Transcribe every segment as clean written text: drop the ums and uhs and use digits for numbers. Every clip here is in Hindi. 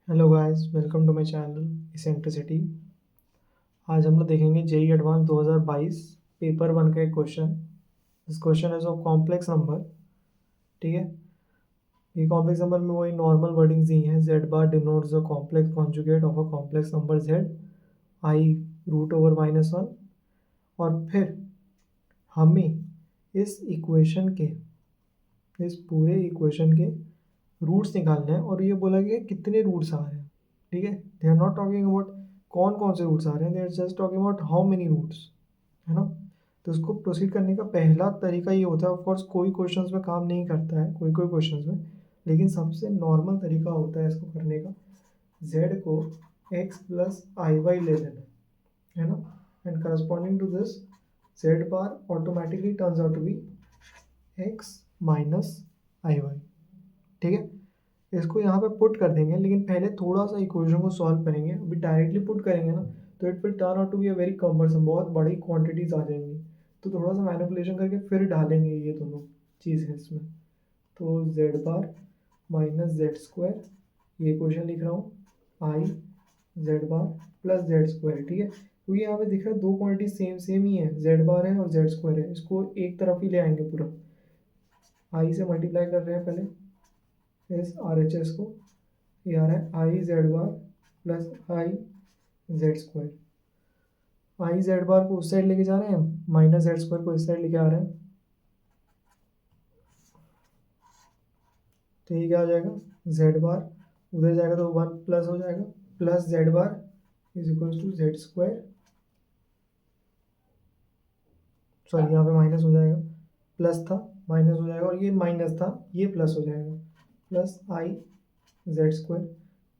Hello guys, welcome to my channel eccentricity. आज हम लोग देखेंगे जेई एडवांस 2022 पेपर वन का एक question. This question is of complex number. ठीक है, ये कॉम्प्लेक्स नंबर में वही नॉर्मल वर्डिंग्स दी हैं। Z bar denotes the complex conjugate of a complex number z i root over -1। और फिर हमें इस इक्वेशन के इस पूरे इक्वेशन के रूट्स निकालने हैं और ये बोला गया है कितने रूट्स आ रहे हैं। ठीक है, they are not talking about कौन कौन से रूट्स आ रहे हैं, they are just talking about how many roots. है ना। तो इसको प्रोसीड करने का पहला तरीका ये होता है, ऑफ कोर्स कोई क्वेश्चंस में काम नहीं करता है, कोई कोई क्वेश्चंस में, लेकिन सबसे नॉर्मल तरीका होता है इसको करने का। z को x प्लस आई वाई ले लेना है ना, and corresponding to this z bar automatically turns out to be x minus i y. ठीक है, इसको यहाँ पे पुट कर देंगे, लेकिन पहले थोड़ा सा इक्वेशन को सॉल्व करेंगे। अभी डायरेक्टली पुट करेंगे ना तो it will turn out to be a very cumbersome, बहुत बड़ी क्वांटिटीज आ जाएंगी। तो थोड़ा सा मैनिपुलेशन करके फिर डालेंगे ये दोनों चीज़ें इसमें। तो जेड बार माइनस जेड स्क्वायर, ये इक्वेशन लिख रहा हूँ, आई z bar plus Z square. ठीक है, क्योंकि यहाँ पे दिख रहा है दो क्वांटिटी सेम सेम ही है, जेड बार है और जेड स्क्वायर है, इसको एक तरफ ही ले आएंगे पूरा। आई से मल्टीप्लाई कर रहे हैं पहले इस आर एच एस को, ये आ रहा है i z bar plus i z square. I z bar को उस साइड लेके जा रहे हैं, माइनस जेड स्क्वायर को इस साइड लेके आ रहे हैं। तो ये क्या हो जाएगा, जेड बार उधर जाएगा तो 1 प्लस हो जाएगा, plus z bar is equal to z square. Sorry, यहाँ पे माइनस हो जाएगा, प्लस था माइनस हो जाएगा, और ये माइनस था ये प्लस हो जाएगा, प्लस आई जेड स्क्वायर।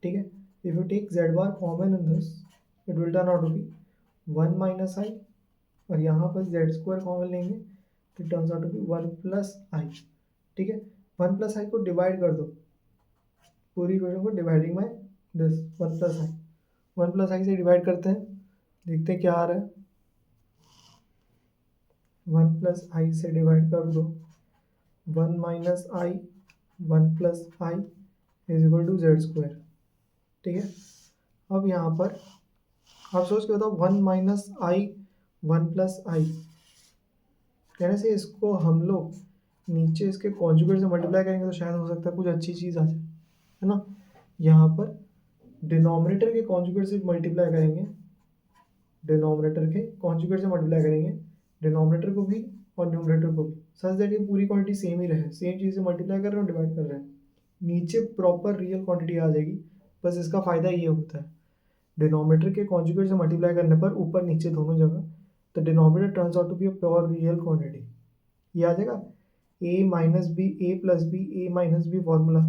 ठीक है, if you take z bar common in this it will turn out to be 1 minus i, और यहाँ पर जेड स्क्वायर कॉमन लेंगे तो turns out to be 1 plus i. ठीक है, 1 प्लस आई को डिवाइड कर दो, पूरी इक्वेशन को dividing by this 1 plus i. 1 plus i से डिवाइड करते हैं, देखते हैं क्या आ रहा है। 1 प्लस आई से डिवाइड कर दो, 1 minus i 1 plus i is equal to z square. ठीक है, अब यहाँ पर आप सोच के बताओ, 1 माइनस आई 1 प्लस आई कहने से इसको हम लोग नीचे इसके कॉन्जुगेट से मल्टीप्लाई करेंगे तो शायद हो सकता है कुछ अच्छी चीज़ आ जाए। है ना, यहाँ पर डिनोमिनेटर के कॉन्जुगेट से मल्टीप्लाई करेंगे, डिनोमिनेटर के कॉन्जुगेट से मल्टीप्लाई करेंगे, डिनोमिनेटर को भी और न्यूमरेटर को भी, सच दैट ये पूरी क्वांटिटी सेम ही रहे, सेम चीज़ से मल्टीप्लाई कर रहे हैं और डिवाइड कर रहे हैं, नीचे प्रॉपर रियल क्वांटिटी आ जाएगी। बस इसका फ़ायदा ये होता है, डिनोमिनेटर के कॉन्जुगेट से मल्टीप्लाई करने पर ऊपर नीचे दोनों जगह the denominator turns out to be a pure real quantity. ये आ जाएगा a minus b, a plus b, a minus b formula,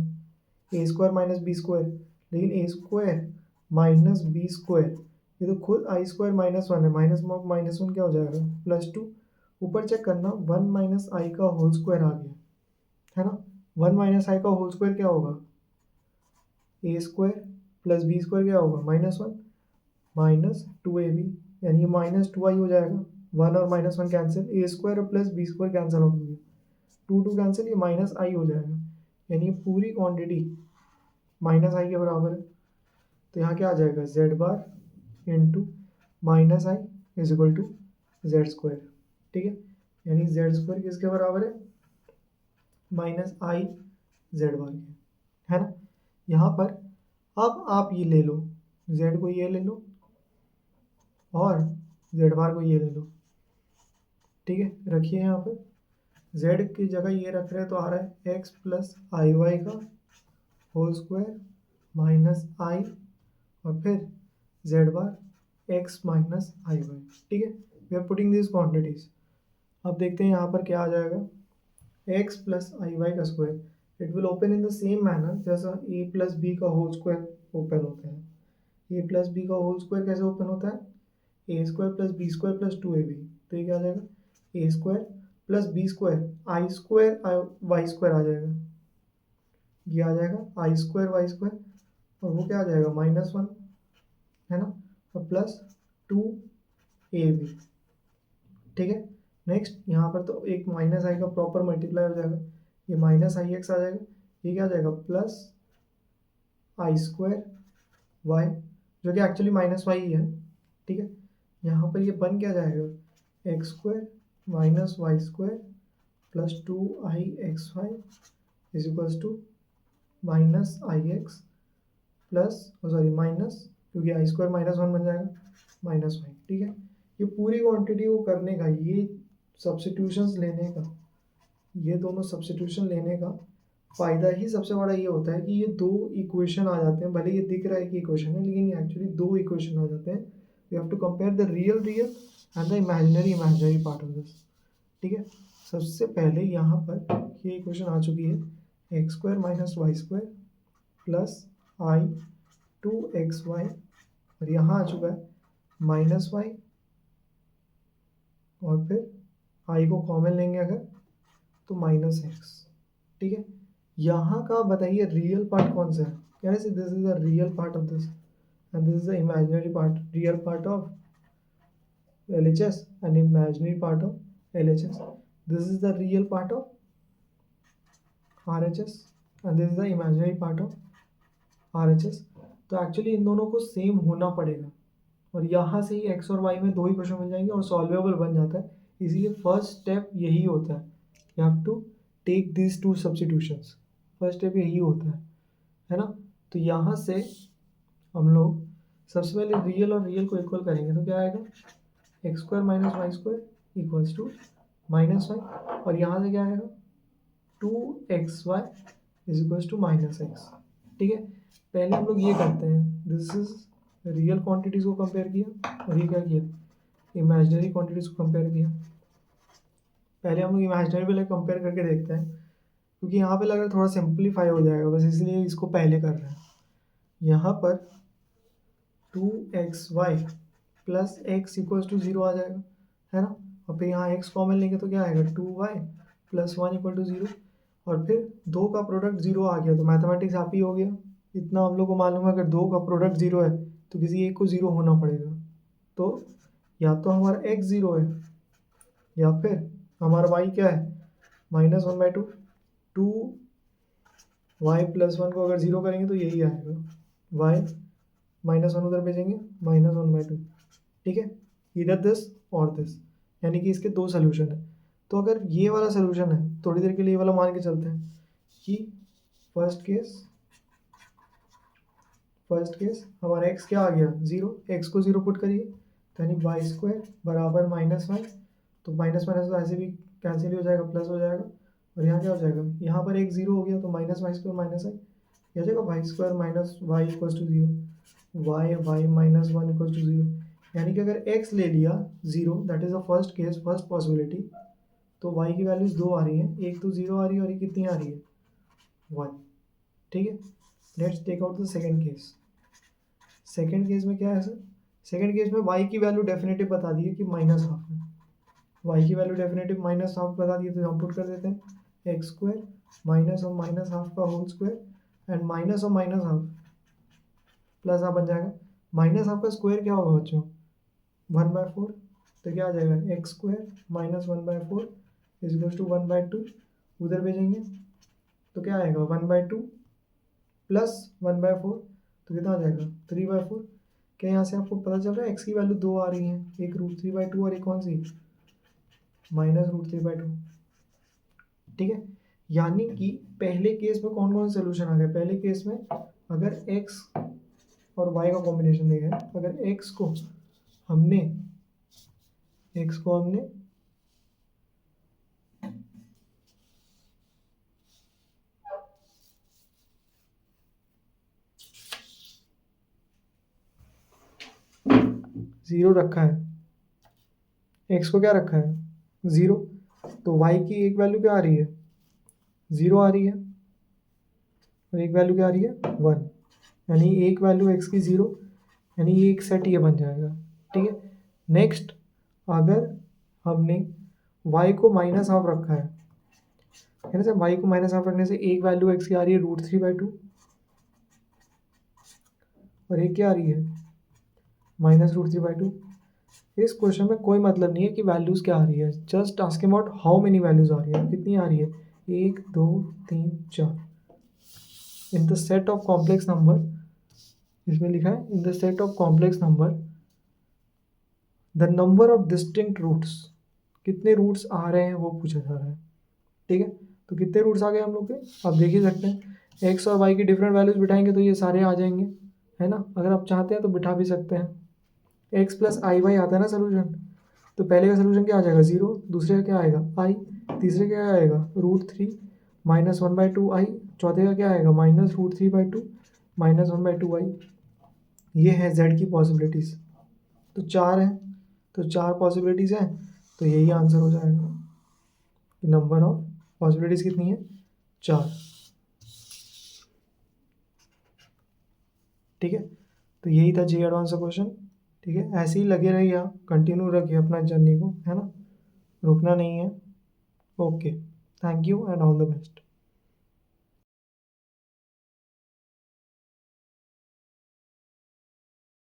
a square minus b square, लेकिन a square minus b square ये तो खुद आई स्क्वायर -1 है, -1 क्या हो जाएगा, +2। ऊपर चेक करना, 1 माइनस आई का होल स्क्वायर आ गया, है ना। 1 माइनस आई का होल स्क्वायर क्या होगा, ए स्क्वायर प्लस बी स्क्वायर क्या होगा, -1 -2ab, यानी ये -2i हो जाएगा। 1 और -1 कैंसिल, ए स्क्वायर और plus b square cancel out हो गया, 2 कैंसिल, ये माइनस आई हो जाएगा, यानी पूरी क्वांटिटी माइनस आई के बराबर है। तो यहाँ क्या आ जाएगा, z bar into minus i is equal to z square. ठीक है, यानी जेड स्क्वायर किसके बराबर है, माइनस आई जेड बार के, है ना। यहाँ पर अब आप ये ले लो, जेड को ये ले लो और जेड बार को ये ले लो। ठीक है, रखिए यहाँ पर z की जगह ये रख रहे हैं तो आ रहा है x प्लस आई वाई का होल स्क्वायर माइनस आई, और फिर z bar x minus i y. ठीक है, we are putting this quantities. अब देखते हैं यहाँ पर क्या आ जाएगा, x प्लस आई वाई का square it will open in the same manner जैसा a प्लस बी का होल स्क्वायर ओपन होता है। a प्लस बी का होल स्क्वायर कैसे ओपन होता है, a square plus b square plus 2ab। तो ये क्या आ जाएगा, a square plus b square i square y square आ जाएगा, ये आ जाएगा आई स्क्वायर वाई स्क्वायर, और वो क्या आ जाएगा, -1, है ना, और प्लस 2ab। ठीक है, नेक्स्ट यहाँ पर तो एक माइनस आई का प्रॉपर मल्टीप्लाई हो जाएगा, ये माइनस आई एक्स आ जाएगा, ये क्या आ जाएगा, प्लस आई स्क्वायर वाई जो कि एक्चुअली माइनस वाई ही है, ठीक है। यहाँ पर ये बन क्या जाएगा, x square minus y square plus 2i(xy) is equals to minus i x plus sorry minus, क्योंकि आई स्क्वायर -1 बन जाएगा माइनस वाई, ठीक है। ये पूरी क्वांटिटी को करने का, ये सब्स्टिट्यूशंस लेने का, ये दोनों सब्स्टिट्यूशन लेने का फ़ायदा ही सबसे बड़ा ये होता है कि ये दो इक्वेशन आ जाते हैं। भले ये दिख रहा है कि इक्वेशन है, लेकिन ये एक्चुअली दो इक्वेशन आ जाते हैं। We have to compare the real and the imaginary part of this, ठीक है। सबसे पहले यहाँ पर ये इक्वेशन आ चुकी है x square minus y square plus i 2xy, और यहाँ आ चुका है माइनस वाई, और फिर आई को कॉमन लेंगे अगर तो माइनस एक्स, ठीक है। यहाँ का बताइए रियल पार्ट कौन सा है, कैसे this is the real part of this and this is the imaginary part, real part of LHS and imaginary part of LHS. This is the real part of RHS and this is the imaginary part of RHS. तो एक्चुअली इन दोनों को सेम होना पड़ेगा, और यहाँ से ही x और y में दो ही क्वेश्चन मिल जाएंगे और सॉल्वेबल बन जाता है। इसीलिए फर्स्ट स्टेप यही होता है, you have to take this two substitutions, first step यही होता है ना। तो यहाँ से हम लोग सबसे पहले रियल और रियल को इक्वल करेंगे, तो क्या आएगा, x square minus y square equals to minus y, और यहाँ से क्या आएगा 2xy is equals to minus x, ठीक है। पहले हम लोग ये करते हैं, दिस इज रियल क्वांटिटीज़ को कंपेयर किया, और ये क्या किया, इमेजिनरी क्वांटिटीज़ को कंपेयर किया। पहले हम लोग इमेजिनरी वाले कंपेयर करके देखते हैं, क्योंकि यहाँ पे लग रहा है थोड़ा सिंप्लीफाई हो जाएगा, बस इसलिए इसको पहले कर रहे हैं। यहाँ पर 2xy plus x equals to 0 आ जाएगा, है ना। और फिर यहाँ x कॉमन लेंगे तो क्या आएगा 2y प्लस 1 इक्वल टू 0, और फिर दो का प्रोडक्ट 0 आ गया तो मैथमेटिक्स आप ही हो गया। इतना हम लोग को मालूम है, अगर दो का प्रोडक्ट 0 है तो किसी एक को 0 होना पड़ेगा। तो या तो हमारा x 0 है, या फिर हमारा y क्या है -1/2, 2y प्लस 1 को अगर 0 करेंगे तो यही आएगा, y -1 उधर भेजेंगे -1/2, ठीक है। इधर दिस और दिस, यानी कि इसके दो सोल्यूशन है। तो अगर ये वाला सोल्यूशन है, थोड़ी देर के लिए ये वाला मान के चलते हैं कि फर्स्ट केस हमारा x क्या आ गया 0, x को 0 पुट करिए, तो यानी वाई स्क्वायर बराबर -1, तो माइनस माइनस तो ऐसे भी कैंसिल हो जाएगा, प्लस हो जाएगा, और यहाँ क्या हो जाएगा, यहाँ पर x 0 हो गया तो minus y square minus i, यह हो जाएगा y square minus y equals to 0, y minus 1 equals to 0। यानी कि अगर x ले लिया 0, that is the first case, first possibility, तो y की वैल्यूज दो आ रही हैं, एक तो 0 आ रही है और एक कितनी आ रही है 1, ठीक है। Let's take out the second case. Second case में क्या है सर, सेकेंड केस में y की वैल्यू डेफिनेटिव बता दी है कि -1/2 है, y की वैल्यू डेफिनेटिव -1/2 बता दी है, तो हम पुट कर देते हैं एक्स स्क्वायर माइनस और -1/2 का होल स्क्वायर एंड माइनस और -1/2 प्लस आप बन जाएगा, -1/2 का स्क्वायर क्या होगा बच्चों 1/4, तो क्या आ जाएगा x square minus 1/4 is equals to 1/2, उधर भेजेंगे तो क्या आएगा 1/2 प्लस 1/4, तो कितना आ जाएगा 3/4। क्या यहाँ से आपको पता चल रहा है एक्स की वैल्यू दो आ रही हैं, एक √3/2 और एक कौन सी -√3/2, ठीक है। यानी कि पहले केस में कौन कौन सोल्यूशन आ गए, पहले केस में अगर x और y का कॉम्बिनेशन देखा है, अगर x को हमने 0 रखा है, x को क्या रखा है 0, तो y की एक वैल्यू क्या आ रही है 0 आ रही है, और एक वैल्यू क्या आ रही है 1, यानी एक वैल्यू x की 0, यानी ये एक सेट ये बन जाएगा, ठीक है। नेक्स्ट अगर हमने y को -1/2 रखा है ना सर, y को -1/2 रखने से एक वैल्यू x की आ रही है √3/2, और एक क्या आ रही है -√3/2। इस क्वेश्चन में कोई मतलब नहीं है कि वैल्यूज़ क्या आ रही है, just asking about how many values आ रही है, कितनी आ रही है 1 2 3 4 in the set of complex number इसमें लिखा है in the set of complex number the number of distinct roots, कितने रूट्स आ रहे हैं वो पूछा जा रहा है। ठीक है, तो कितने रूट्स आ गए हम लोग के, आप देख ही सकते हैं। एक्स और वाई की डिफरेंट वैल्यूज बिठाएंगे तो ये सारे आ जाएंगे, है ना। अगर आप चाहते हैं तो बिठा भी सकते हैं। एक्स प्लस आई वाई आता है ना सोल्यूशन, तो पहले का सोल्यूशन क्या आ जाएगा 0, दूसरे का क्या आएगा आई, तीसरे का क्या आएगा √3 -1/2 आई, चौथे का क्या आएगा -√3/2 -1/2 आई। ये है जेड की पॉसिबिलिटीज़। तो 4 हैं, तो 4 पॉसिबिलिटीज़ हैं, तो यही आंसर हो जाएगा। नंबर ऑफ पॉसिबिलिटीज़ कितनी है, 4। ठीक है, तो यही था जी एडवांस का क्वेश्चन। ठीक है, ऐसे ही लगे रहिए आप, कंटिन्यू रखिए अपना जर्नी को, है ना, रुकना नहीं है। Okay, thank you and all the best.